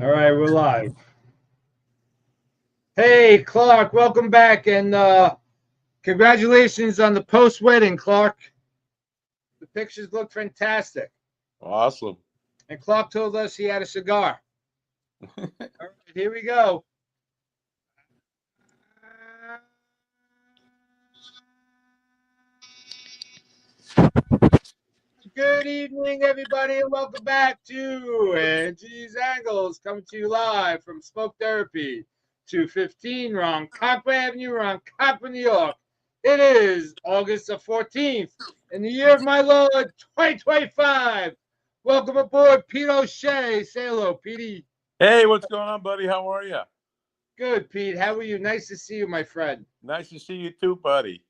All right, we're live. Hey, Clark, welcome back, and congratulations on the post-wedding, Clark. The pictures look fantastic. Awesome. And Clark told us he had a cigar. All right, here we go. Good evening, everybody, and welcome back to Angie's Angles, coming to you live from Smoke Therapy, 215 Ronkonkoma Avenue, Ronkonkoma, New York. It is August the 14th in the year of my Lord, 2025. Welcome aboard, Pete O'Shea. Say hello, Petey. Hey, what's going on, buddy? How are you? Good, Pete. How are you? Nice to see you, my friend. Nice to see you too, buddy.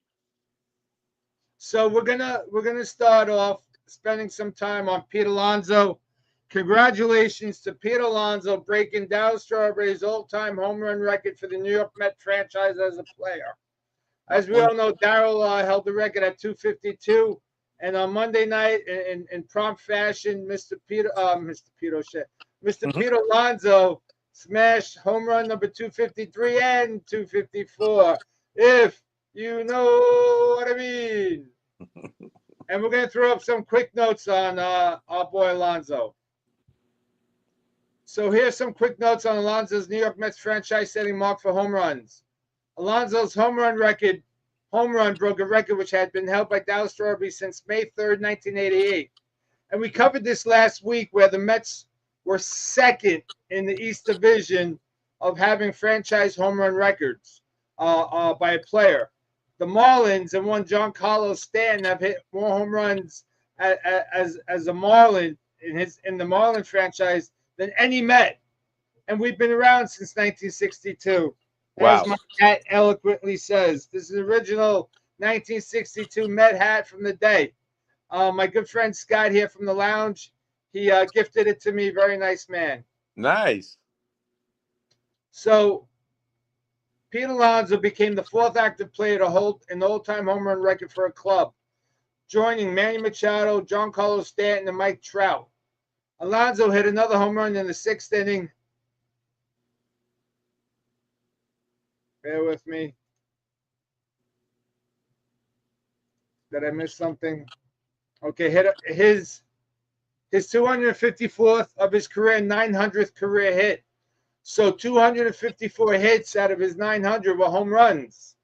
So we're gonna start off spending some time on Pete Alonso. Congratulations to Pete Alonso breaking Darryl Strawberry's all-time home run record for the New York Mets franchise as a player. As we all know, Darryl held the record at 252, and on Monday night, in prompt fashion, Mr. Pete Alonso smashed home run number 253 and 254. If you know what I mean. And we're going to throw up some quick notes on our boy Alonso. So here's some quick notes on Alonso's New York Mets franchise-setting mark for home runs. Alonso's home run broke a record which had been held by Darryl Strawberry since May 3rd, 1988. And we covered this last week where the Mets were second in the East Division of having franchise home run records by a player. The Marlins and one Giancarlo Stanton have hit more home runs as a Marlin in the Marlin franchise than any Met, and we've been around since 1962. Wow. As my hat eloquently says, this is the original 1962 Met hat from the day. My good friend Scott here from the lounge, he gifted it to me. Very nice man. Nice. So Pete Alonso became the fourth active player to hold an all-time home run record for a club, joining Manny Machado, Giancarlo Stanton, and Mike Trout. Alonso hit another home run in the sixth inning. Bear with me. Did I miss something? Okay, hit his 254th of his career, 900th career hit. So 254 hits out of his 900 were home runs.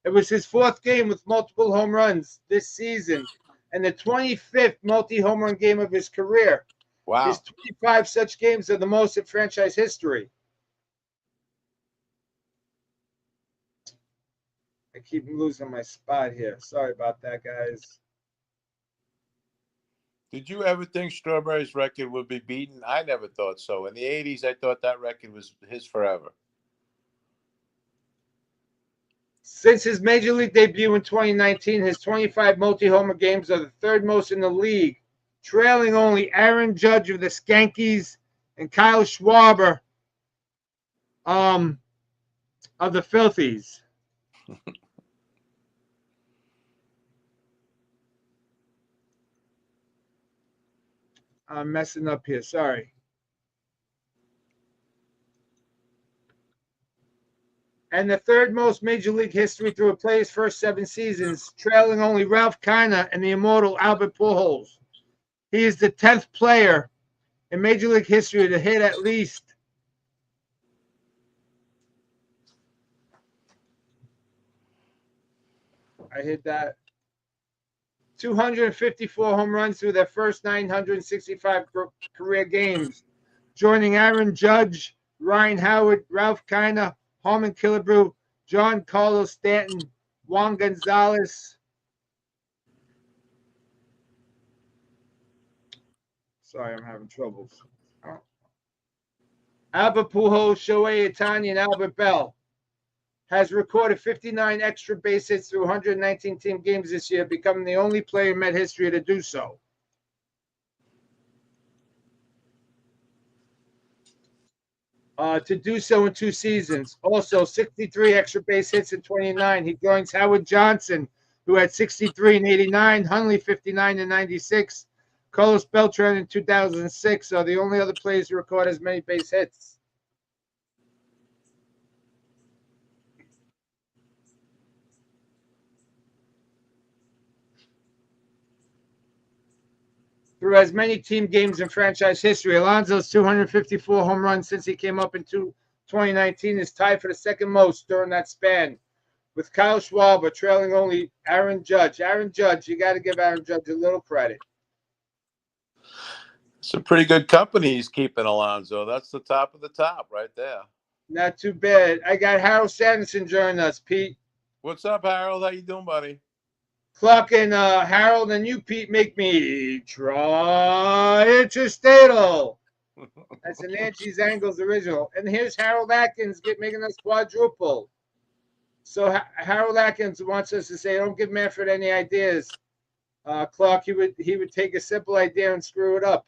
It was his fourth game with multiple home runs this season and the 25th multi-home run game of his career. Wow. His 25 such games are the most in franchise history. I keep losing my spot here. Sorry about that, guys. Did you ever think Strawberry's record would be beaten? I never thought so. In the 80s, I thought that record was his forever. Since his Major League debut in 2019, his 25 multi-homer games are the third most in the league, trailing only Aaron Judge of the Skankies and Kyle Schwarber of the Filthies. I'm messing up here. Sorry. And the third most Major League history through a player's first 7 seasons, trailing only Ralph Kiner and the immortal Albert Pujols. He is the 10th player in Major League history to hit at least I hit that 254 home runs through their first 965 career games, joining Aaron Judge, Ryan Howard, Ralph Kiner, Harmon Killebrew, Giancarlo Stanton, Juan Gonzalez. Sorry, I'm having troubles. Albert Pujols, Shohei Ohtani, and Albert Bell. Has recorded 59 extra base hits through 119 team games this year, becoming the only player in Met history to do so. To do so in 2 seasons. Also, 63 extra base hits in 29. He joins Howard Johnson, who had 63 in 89, Hundley 59 in 96, Carlos Beltran in 2006 are the only other players to record as many base hits. Through as many team games in franchise history, Alonso's 254 home runs since he came up in 2019 is tied for the second most during that span, with Kyle Schwarber trailing only Aaron Judge. Aaron Judge, you got to give Aaron Judge a little credit. It's a pretty good company he's keeping, Alonso. That's the top of the top right there. Not too bad. I got Harold Sanderson joining us, Pete. What's up, Harold? How you doing, buddy? Clark and Harold and you, Pete, make me try interstatal. That's an Angie's Angles original. And here's Harold Atkins making us quadruple. So Harold Atkins wants us to say, don't give Manfred any ideas. Clark, he would take a simple idea and screw it up.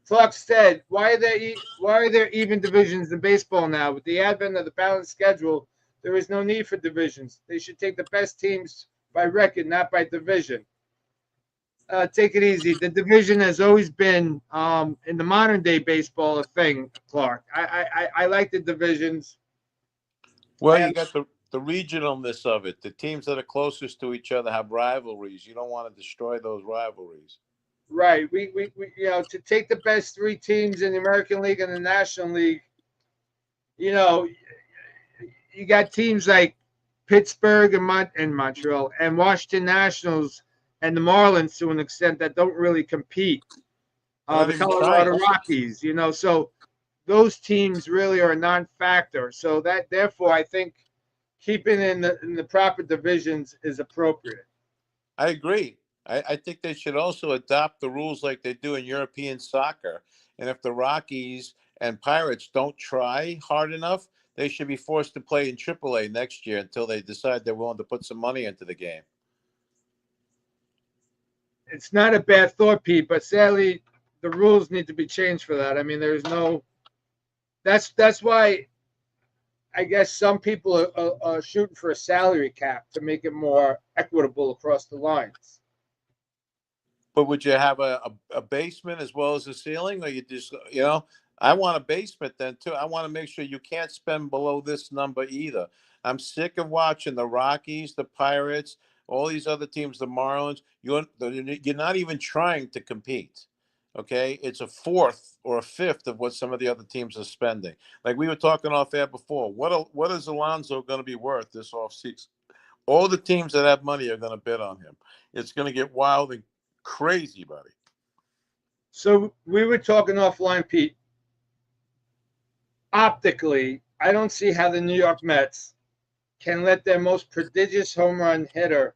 Clark said, why are there even divisions in baseball now? With the advent of the balanced schedule, there is no need for divisions. They should take the best teams by record, not by division. Take it easy. The division has always been, in the modern day baseball, a thing, Clark. I like the divisions. Well, you got the regionalness of it. The teams that are closest to each other have rivalries. You don't want to destroy those rivalries. Right. We to take the best three teams in the American League and the National League, you got teams like Pittsburgh and Montreal and Washington Nationals and the Marlins to an extent that don't really compete. The Colorado Rockies, so those teams really are a non-factor. So that therefore I think keeping in the proper divisions is appropriate. I agree. I think they should also adopt the rules like they do in European soccer. And if the Rockies and Pirates don't try hard enough, they should be forced to play in AAA next year until they decide they're willing to put some money into the game. It's not a bad thought, Pete, but sadly, the rules need to be changed for that. I mean, there's no. That's why I guess some people are shooting for a salary cap to make it more equitable across the lines. But would you have a basement as well as a ceiling, or you just I want a basement then too. I want to make sure you can't spend below this number either. I'm sick of watching the Rockies, the Pirates, all these other teams, the Marlins. You're not even trying to compete. Okay, it's a fourth or a fifth of what some of the other teams are spending. Like we were talking off air before. What is Alonso going to be worth this offseason? All the teams that have money are going to bid on him. It's going to get wild and crazy, buddy. So we were talking offline, Pete. Optically, I don't see how the New York Mets can let their most prodigious home run hitter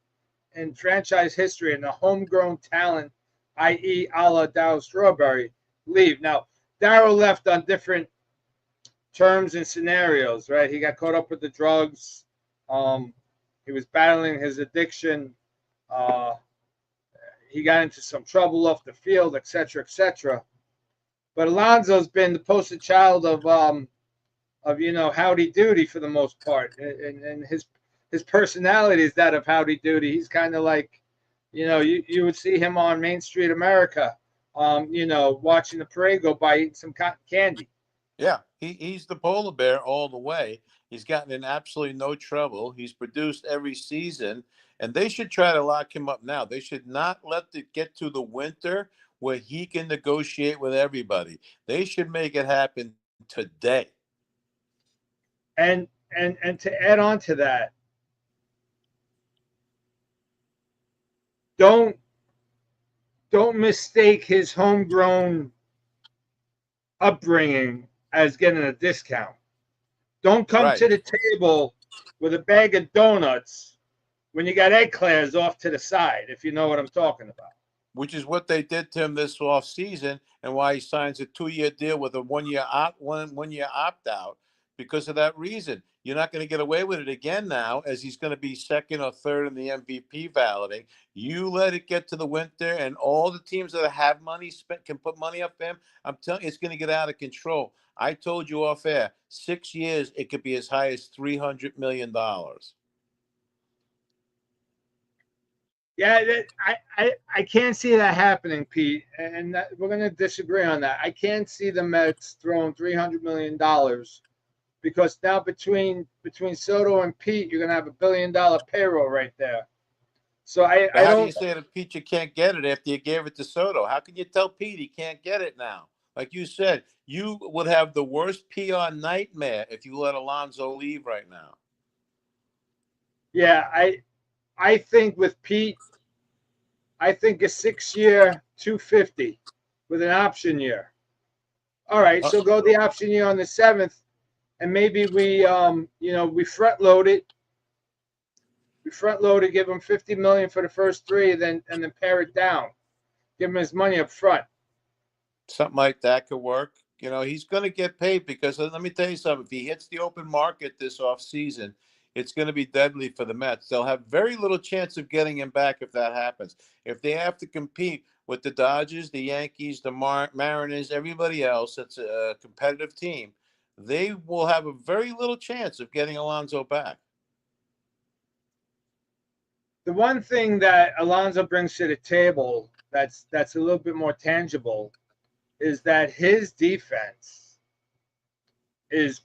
in franchise history and a homegrown talent, i.e. a la Darryl Strawberry, leave. Now, Darryl left on different terms and scenarios, right? He got caught up with the drugs. He was battling his addiction. He got into some trouble off the field, et cetera, et cetera. But Alonso's been the poster child of Howdy Doody for the most part, and his personality is that of Howdy Doody. He's kind of like, you would see him on Main Street America, watching the parade go by, eating some cotton candy. Yeah, he's the polar bear all the way. He's gotten in absolutely no trouble. He's produced every season, and they should try to lock him up now. They should not let it get to the winter where he can negotiate with everybody. They should make it happen today. And to add on to that, don't mistake his homegrown upbringing as getting a discount. Don't come to the table with a bag of donuts when you got eclairs off to the side, if you know what I'm talking about. Which is what they did to him this offseason, and why he signs a 2-year deal with a one year opt out because of that reason. You're not going to get away with it again now, as he's going to be second or third in the MVP balloting. You let it get to the winter, and all the teams that have money can put money up him. I'm telling you, it's going to get out of control. I told you off air, 6 years, it could be as high as $300 million. Yeah, I can't see that happening, Pete, and we're going to disagree on that. I can't see the Mets throwing $300 million because now between Soto and Pete, you're going to have $1 billion payroll right there. So But I how do you don't. say to Pete you can't get it after you gave it to Soto? How can you tell Pete he can't get it now? Like you said, you would have the worst PR nightmare if you let Alonso leave right now. Yeah, I think with Pete, I think a 6 year 250 with an option year. All right, Uh, so go the option year on the 7th, and maybe we front load it. We front load it, give him 50 million for the first three, and then pare it down. Give him his money up front. Something like that could work. You know, he's going to get paid because let me tell you something. If he hits the open market this offseason, it's going to be deadly for the Mets. They'll have very little chance of getting him back if that happens. If they have to compete with the Dodgers, the Yankees, the Mariners, everybody else that's a competitive team, they will have a very little chance of getting Alonso back. The one thing that Alonso brings to the table that's a little bit more tangible is that his defense is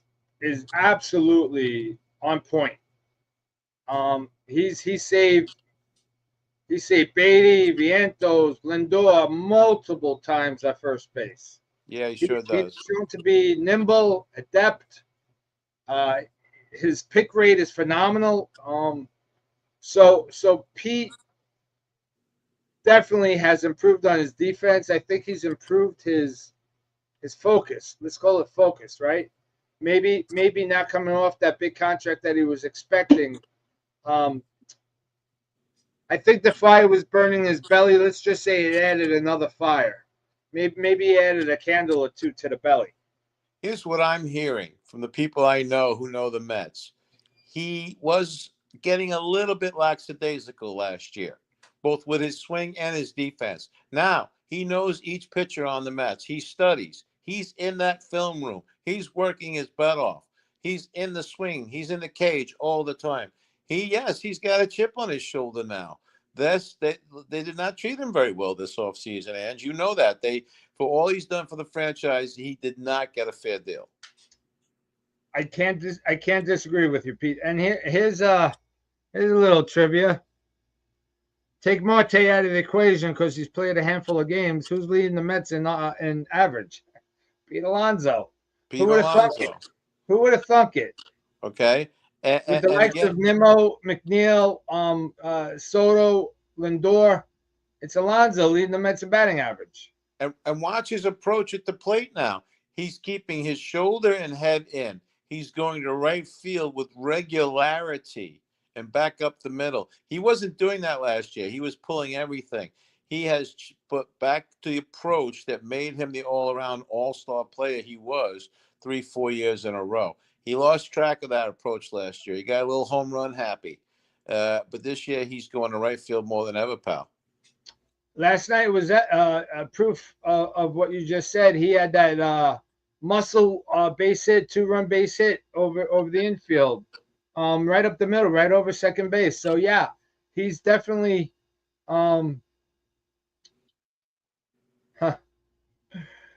absolutely on point. He saved Beatty, Vientos, Lindor multiple times at first base. Yeah, he He's sure does. shown to be nimble, adept. Uh, his pick rate is phenomenal. So Pete definitely has improved on his defense. I think he's improved his focus. Let's call it focus, right? Maybe not coming off that big contract that he was expecting. Um, I think the fire was burning his belly. Let's just say it added another fire. Maybe he added a candle or two to the belly. Here's what I'm hearing from the people I know who know the Mets. He was getting a little bit lackadaisical last year, both with his swing and his defense. Now, he knows each pitcher on the Mets. He studies. He's in that film room. He's working his butt off. He's in the swing. He's in the cage all the time. Yes, he's got a chip on his shoulder now. They did not treat him very well this offseason, and you know that. For all he's done for the franchise, he did not get a fair deal. I can't disagree with you, Pete. And here's a little trivia. Take Marte out of the equation because he's played a handful of games. Who's leading the Mets in average? Pete Alonso. Pete Who would have thunk it? Alonso. Who would have thunk it? Okay. With the And likes again, of Nimmo, McNeil, Soto, Lindor, it's Alonso leading the Mets in batting average. and watch his approach at the plate now. He's keeping his shoulder and head in. He's going to right field with regularity and back up the middle. He wasn't doing that last year. He was pulling everything. He has put back to the approach that made him the all-around all-star player he was 3-4 years in a row. He lost track of that approach last year. He got a little home run happy. But this year he's going to right field more than ever, pal. Last night was a proof of what you just said. He had that muscle base hit, 2-run base hit over the infield, right up the middle, right over second base. So yeah, he's definitely.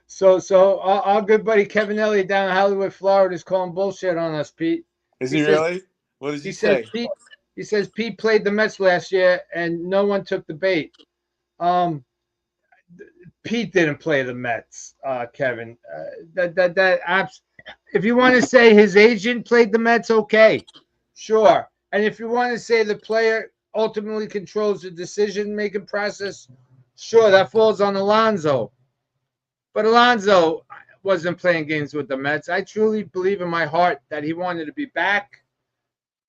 So our good buddy Kevin Elliott down in Hollywood, Florida, is calling bullshit on us, Pete. Is He he says really? What does he says say? Pete played the Mets last year and no one took the bait. Pete didn't play the Mets, Kevin. If you want to say his agent played the Mets, okay, sure. And if you want to say the player ultimately controls the decision-making process, sure, that falls on Alonso. But Alonso wasn't playing games with the Mets. I truly believe in my heart that he wanted to be back.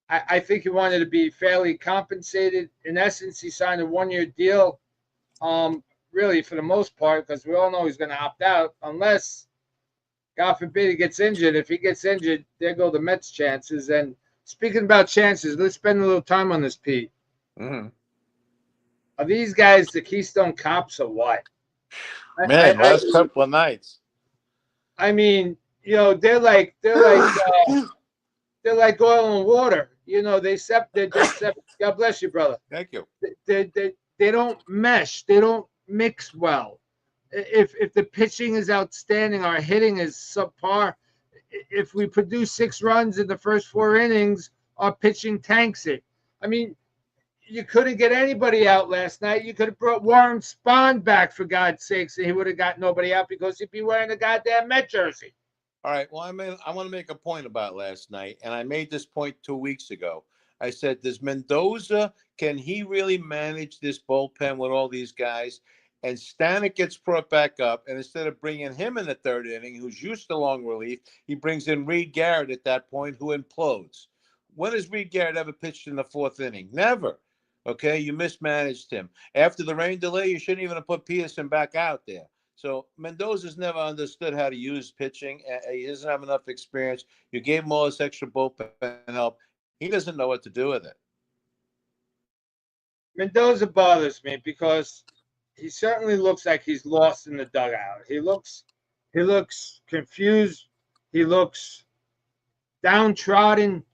I think he wanted to be fairly compensated. In essence, he signed a 1-year deal. Really, for the most part, because we all know he's going to opt out unless, God forbid, he gets injured. If he gets injured, there go the Mets' chances. And speaking about chances, let's spend a little time on this, Pete. Mm-hmm. Are these guys the Keystone Cops or what? Man, last couple of nights. I mean, they're like oil and water. God bless you, brother. Thank you. They don't mesh. They don't mix well. If the pitching is outstanding, our hitting is subpar. If we produce 6 runs in the first 4 innings, our pitching tanks it. I mean, you couldn't get anybody out last night. You could have brought Warren Spahn back, for God's sakes, and he would have got nobody out because he'd be wearing the goddamn Met jersey. All right. Well, I want to make a point about last night, and I made this point 2 weeks ago. I said, does Mendoza, can he really manage this bullpen with all these guys? And Stanek gets brought back up, and instead of bringing him in the 3rd inning, who's used to long relief, he brings in Reed Garrett at that point, who implodes. When has Reed Garrett ever pitched in the 4th inning? Never. Okay, you mismanaged him. After the rain delay, you shouldn't even have put Peterson back out there. So Mendoza's never understood how to use pitching. He doesn't have enough experience. You gave him all this extra bullpen help. He doesn't know what to do with it. Mendoza bothers me because he certainly looks like he's lost in the dugout. He looks confused. He looks downtrodden.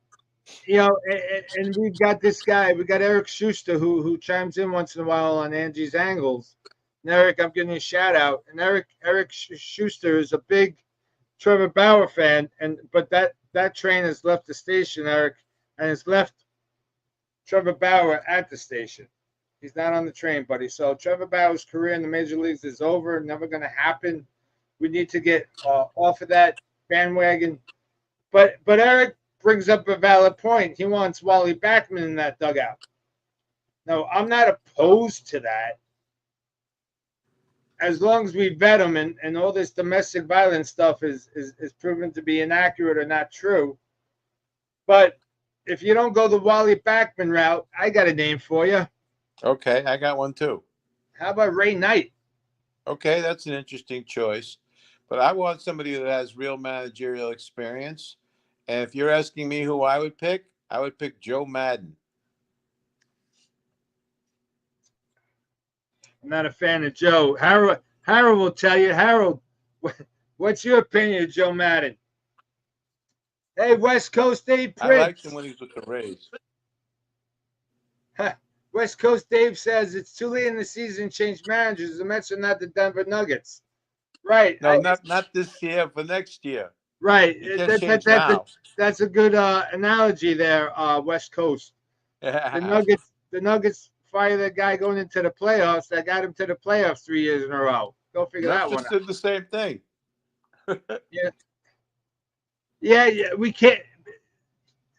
And we've got this guy. We got Eric Schuster who chimes in once in a while on Angie's Angles. And Eric, I'm giving you a shout out. And Eric Schuster is a big Trevor Bauer fan, but that train has left the station, Eric, and has left Trevor Bauer at the station. He's not on the train, buddy. So Trevor Bauer's career in the major leagues is over. Never going to happen. We need to get off of that bandwagon. But Eric brings up a valid point. He wants Wally Backman in that dugout. No, I'm not opposed to that. As long as we vet him and all this domestic violence stuff is proven to be inaccurate or not true. But if you don't go the Wally Backman route, I got a name for you. Okay, I got one too. How about Ray Knight? Okay, that's an interesting choice. But I want somebody that has real managerial experience. And if you're asking me who I would pick Joe Madden. I'm not a fan of Joe. Harold will tell you. Harold, what's your opinion of Joe Madden? Hey, West Coast Dave Prince. I liked him when he was with the Rays. West Coast Dave says it's too late in the season to change managers. The Mets are not the Denver Nuggets. Right. No, not this year, but next year. Right. That's a good analogy there, West Coast. The Nuggets fire the guy going into the playoffs that got him to the playoffs 3 years in a row. Go figure that one out. Did the same thing. Yeah, we can't.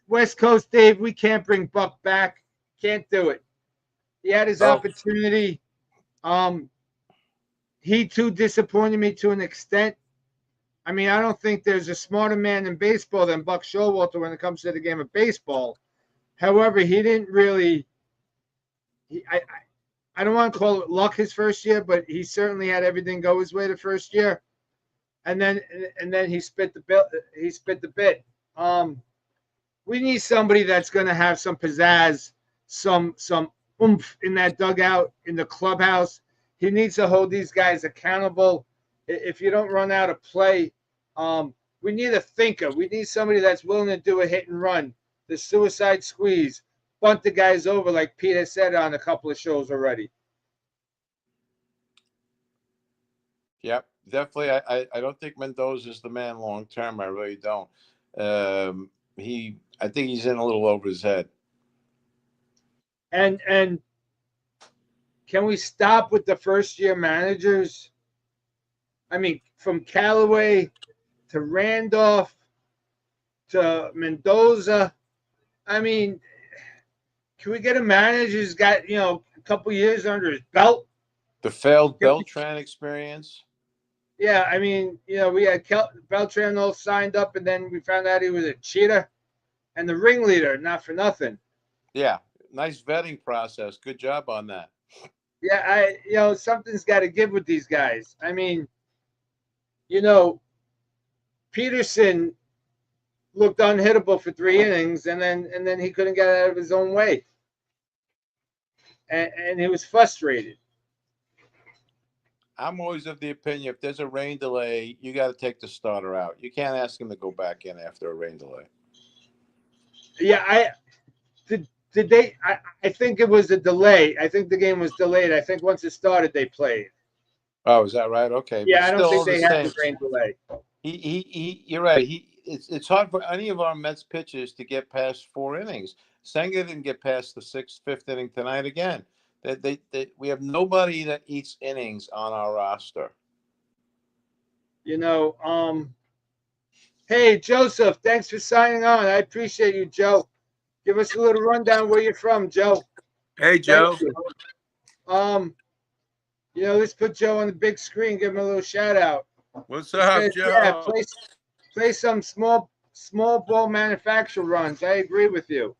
West Coast Dave, we can't bring Buck back. Can't do it. He had his opportunity. He too disappointed me to an extent. I mean, I don't think there's a smarter man in baseball than Buck Showalter when it comes to the game of baseball. However, he didn't really. I don't want to call it luck his first year, but he certainly had everything go his way the first year, and then he spit the bit. We need somebody that's going to have some pizzazz, some oomph in that dugout, in the clubhouse. He needs to hold these guys accountable. If you don't run out of play, we need a thinker. We need somebody that's willing to do a hit and run, the suicide squeeze, bunt the guys over like Peter said on a couple of shows already. Yep, definitely. I don't think Mendoza is the man long term. I really don't. I think he's in a little over his head. And can we stop with the first year managers? I mean, from Callaway to Randolph to Mendoza. I mean, can we get a manager who's got, a couple years under his belt? The failed Beltran experience. Yeah, I mean, we had Beltran all signed up, and then we found out he was a cheater and the ringleader, not for nothing. Yeah, nice vetting process. Good job on that. Yeah, something's got to give with these guys. I mean, Peterson looked unhittable for 3 innings, and then he couldn't get out of his own way, and he was frustrated. I'm always of the opinion if there's a rain delay, you got to take the starter out. You can't ask him to go back in after a rain delay. Yeah, did they? I think it was a delay. I think the game was delayed. I think once it started, they played. Oh, is that right? Okay, but Yeah, I don't still think all the they had same. the rain delay. You're right. It's hard for any of our Mets pitchers to get past 4 innings. Senga didn't get past the fifth inning tonight again. We have nobody that eats innings on our roster. You know, hey Joseph, thanks for signing on. I appreciate you, Joe. Give us a little rundown where you're from, Joe. Hey, Joe. Thank you. Let's put Joe on the big screen. Give him a little shout out. What's He up, says, Joe? yeah, play some small ball manufacturer runs. I agree with you.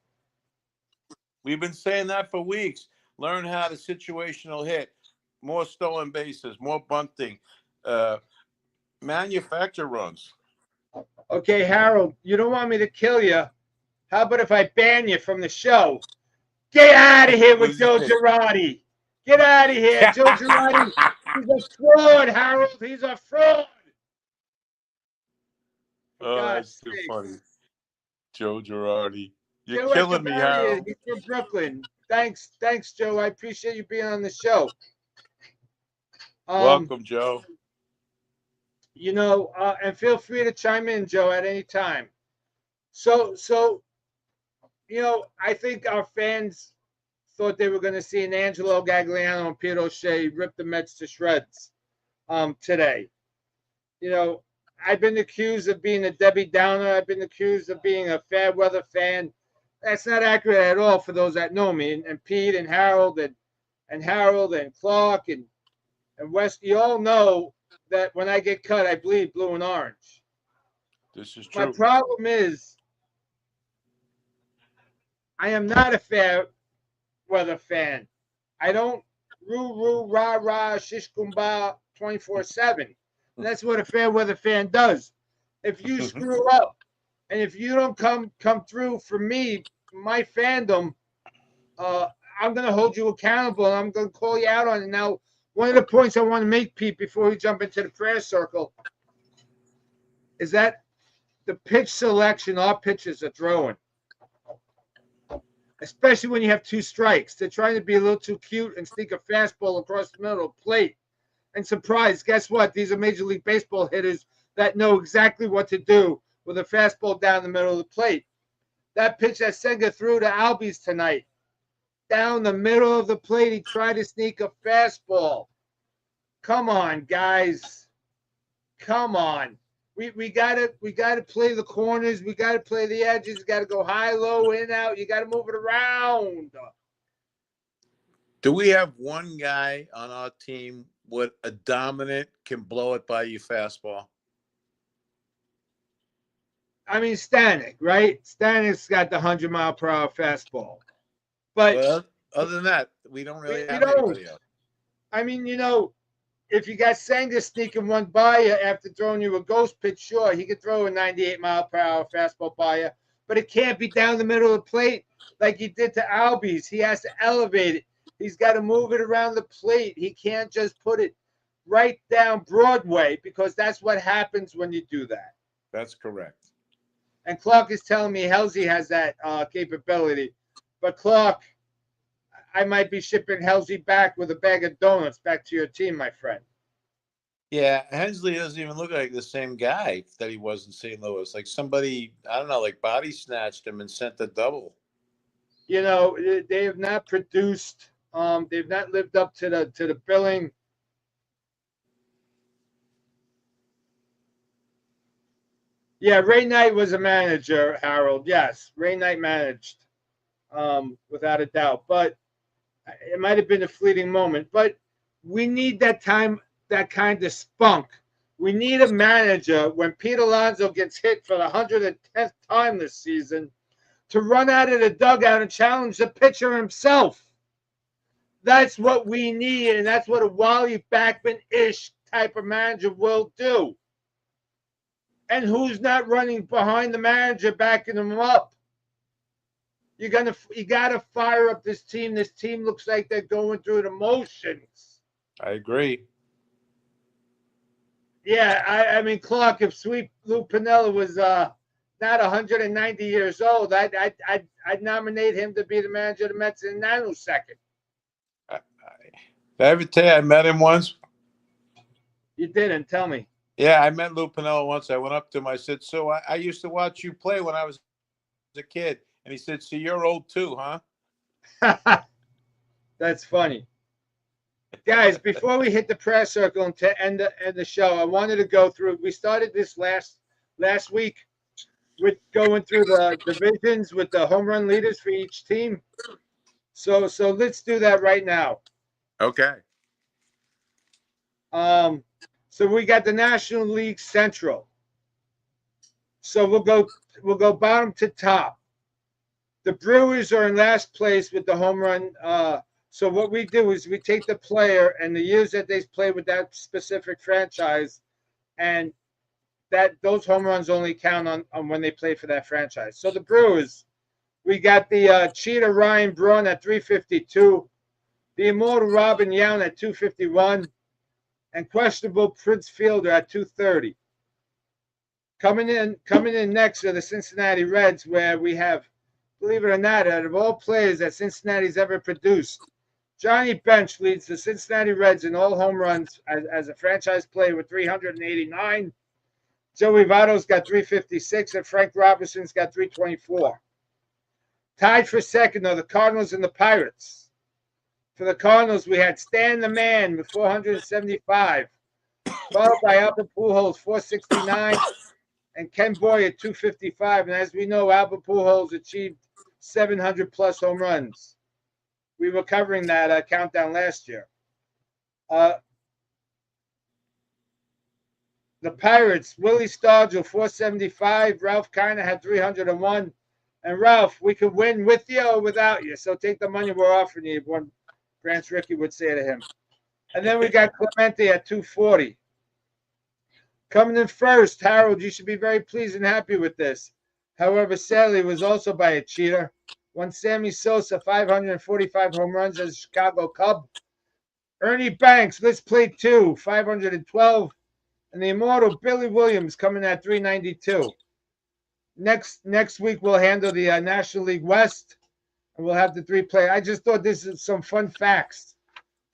We've been saying that for weeks. Learn how to situational hit, more stolen bases, more bunting, manufacture runs. Okay, Harold, you don't want me to kill you. How about if I ban you from the show? Get out of here with Joe Girardi. Get out of here. Joe Girardi, he's a fraud, Harold. He's a fraud. Oh, that's too funny. Joe Girardi. You're Joe killing me, Harold. He's from Brooklyn. Thanks, Joe. I appreciate you being on the show. Welcome, Joe. And feel free to chime in, Joe, at any time. So, I think our fans thought they were going to see an Angelo Gagliano and Pete O'Shea rip the Mets to shreds today. I've been accused of being a Debbie Downer. I've been accused of being a fair weather fan. That's not accurate at all for those that know me. And Pete and Harold and Harold and Clark and West, you all know that when I get cut, I bleed blue and orange. This is true. My problem is I am not a fair weather fan. I don't roo, rah, rah, shish kumbah 24/7. That's what a fair weather fan does. If you screw up and if you don't come through for me, my fandom, I'm going to hold you accountable and I'm going to call you out on it. Now, one of the points I want to make, Pete, before we jump into the prayer circle, is that the pitch selection our pitchers are throwing, especially when you have 2 strikes. They're trying to be a little too cute and sneak a fastball across the middle of the plate. And surprise, guess what? These are Major League Baseball hitters that know exactly what to do with a fastball down the middle of the plate. That pitch that Senga threw to Albies tonight, down the middle of the plate, he tried to sneak a fastball. Come on, guys. Come on. We gotta play the corners. We gotta play the edges. You gotta go high, low, in, out. You gotta move it around. Do we have one guy on our team with a dominant can blow it by you fastball? I mean, Stanek, right? Stanek's got the 100-mile-per-hour fastball. But well, other than that, we don't really have anybody else. I mean, if you got Senga sneaking one by you after throwing you a ghost pitch, sure, he could throw a 98-mile-per-hour fastball by you, but it can't be down the middle of the plate like he did to Albies. He has to elevate it. He's got to move it around the plate. He can't just put it right down Broadway because that's what happens when you do that. That's correct. And Clark is telling me Halsey has that capability. But Clark, I might be shipping Halsey back with a bag of donuts back to your team, my friend. Yeah, Hensley doesn't even look like the same guy that he was in St. Louis. Like somebody, I don't know, like body snatched him and sent the double. They have not produced. They've not lived up to the billing. Yeah, Ray Knight was a manager, Harold. Yes, Ray Knight managed, without a doubt. But it might have been a fleeting moment. But we need that time, that kind of spunk. We need a manager when Pete Alonso gets hit for the 110th time this season to run out of the dugout and challenge the pitcher himself. That's what we need, and that's what a Wally Backman-ish type of manager will do. And who's not running behind the manager, backing him up? You gotta fire up this team. This team looks like they're going through the motions. I agree. Yeah, I mean, Clark, if Sweet Lou Piniella was not 190 years old, I'd nominate him to be the manager of the Mets in a nanosecond. Did I ever tell you I met him once? You didn't tell me. Yeah, I met Lou Piniella once. I went up to him. I said, so I used to watch you play when I was a kid. And he said, so you're old too, huh? That's funny. Guys, before we hit the press circle and to end the show, I wanted to go through. We started this last week with going through the divisions with the home run leaders for each team. So let's do that right now. Okay. So we got the National League Central. So we'll go bottom to top. The Brewers are in last place with the home run. So what we do is we take the player and the years that they played with that specific franchise, and those home runs only count on when they play for that franchise. So the Brewers, we got the cheater Ryan Braun at 352, the immortal Robin Yount at 251, and questionable Prince Fielder at 230. Coming in next are the Cincinnati Reds, where we have, believe it or not, out of all players that Cincinnati's ever produced, Johnny Bench leads the Cincinnati Reds in all home runs as a franchise player with 389. Joey Votto's got 356, and Frank Robinson's got 324. Tied for second are the Cardinals and the Pirates. For the Cardinals, we had Stan the Man with 475, followed by Albert Pujols 469, and Ken Boy at 255. And as we know, Albert Pujols achieved 700-plus home runs. We were covering that countdown last year. The Pirates, Willie Stargell 475, Ralph Kiner had 301. And Ralph, we could win with you or without you, so take the money we're offering you, one Branch Rickey would say to him. And then we got Clemente at 240. Coming in first, Harold, you should be very pleased and happy with this. However, sadly, was also by a cheater. Won Sammy Sosa 545 home runs as a Chicago Cub. Ernie Banks, let's play 2, 512. And the immortal Billy Williams coming at 392. Next week, we'll handle the National League West. And we'll have the 3 players. I just thought this is some fun facts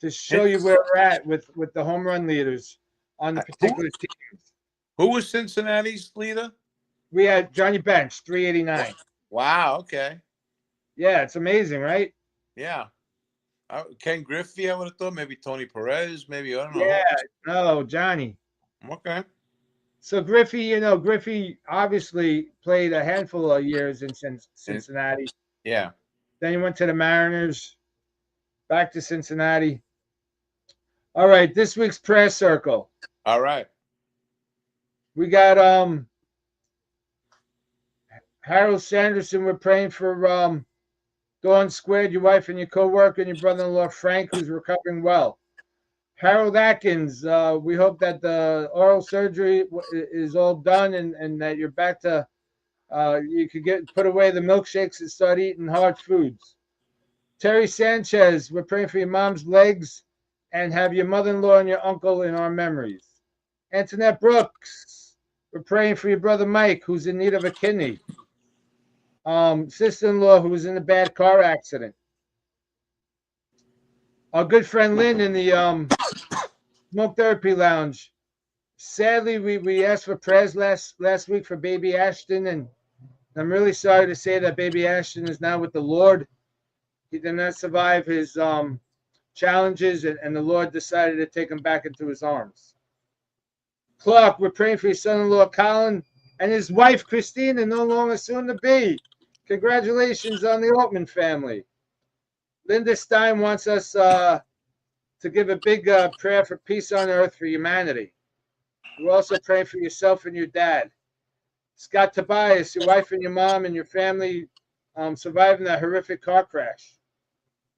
to show you where we're at with the home run leaders on the particular teams. Who was Cincinnati's leader? We had Johnny Bench, 389. Wow, okay. Yeah, it's amazing, right? Yeah. Ken Griffey, I would have thought. Maybe Tony Perez. Maybe, I don't know. Yeah, no, Johnny. Okay. So Griffey obviously played a handful of years in Cincinnati. Yeah. Then he went to the Mariners, back to Cincinnati. All right, this week's prayer circle. All right. We got Harold Sanderson. We're praying for Dawn Squared, your wife and your co-worker, and your brother-in-law Frank, who's recovering well. Harold Atkins, we hope that the oral surgery is all done and that you're back to you could put away the milkshakes and start eating hard foods. Terry Sanchez, we're praying for your mom's legs and have your mother-in-law and your uncle in our memories. Antoinette Brooks, we're praying for your brother Mike, who's in need of a kidney. Sister-in-law who was in a bad car accident. Our good friend Lynn in the smoke therapy lounge. Sadly, we asked for prayers last week for baby Ashton, and I'm really sorry to say that baby Ashton is now with the Lord. He did not survive his challenges, and the Lord decided to take him back into his arms. Clark, we're praying for your son-in-law Colin and his wife Christina, no longer soon to be. Congratulations on the Altman family. Linda Stein wants us to give a big prayer for peace on earth for humanity. We're also praying for yourself and your dad. Scott Tobias, your wife and your mom and your family surviving that horrific car crash.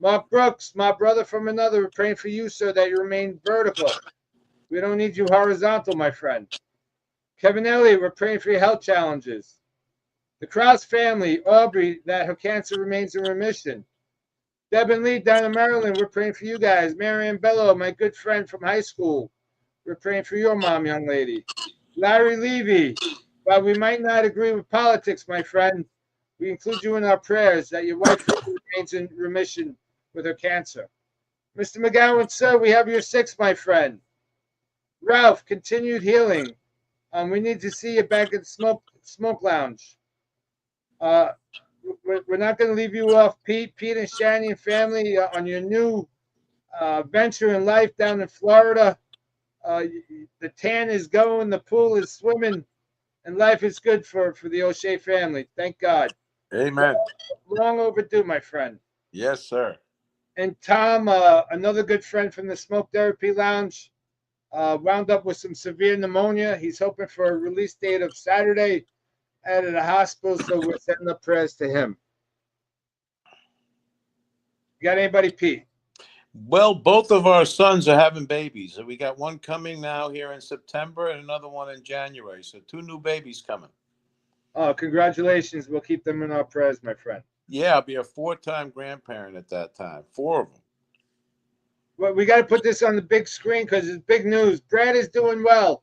Mark Brooks, my brother from another, we're praying for you, sir, that you remain vertical. We don't need you horizontal, my friend. Kevin Elliott, we're praying for your health challenges. The Krause family, Aubrey, that her cancer remains in remission. Deb and Lee down in Maryland, we're praying for you guys. Marianne Bello, my good friend from high school, we're praying for your mom, young lady. Larry Levy, While we might not agree with politics, my friend, we include you in our prayers that your wife remains in remission with her cancer. Mr. McGowan, sir, we have your 6, my friend. Ralph, continued healing. We need to see you back at the smoke lounge. We're not going to leave you off, Pete and Shani and family, on your new venture in life down in Florida. The tan is going, the pool is swimming, and life is good for the O'Shea family. Thank God. Amen. Long overdue, my friend. Yes, sir. And Tom, another good friend from the Smoke Therapy Lounge, wound up with some severe pneumonia. He's hoping for a release date of Saturday out of the hospital, so we're sending up prayers to him. You got anybody, Pete? Well, both of our sons are having babies. We got one coming now here in September and another one in January. So 2 new babies coming. Oh, congratulations. We'll keep them in our prayers, my friend. Yeah, I'll be a 4-time grandparent at that time. 4 of them. Well, we got to put this on the big screen because it's big news. Brad is doing well.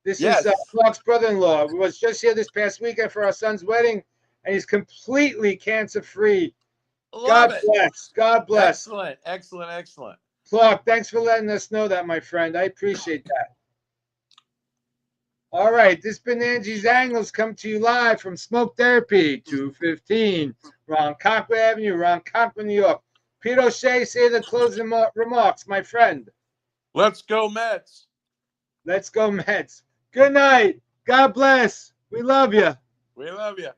This is Clark's brother-in-law. We was just here this past weekend for our son's wedding, and he's completely cancer-free. God bless. God bless. Excellent, excellent, excellent. Clark, thanks for letting us know that, my friend. I appreciate that. All right, this been Angie's Angles, come to you live from Smoke Therapy, 215 Ronkonkoma Avenue, Ronkonkoma, New York. Pete O'Shea, say the closing remarks, my friend. Let's go, Mets. Let's go, Mets. Good night. God bless. We love you. We love you.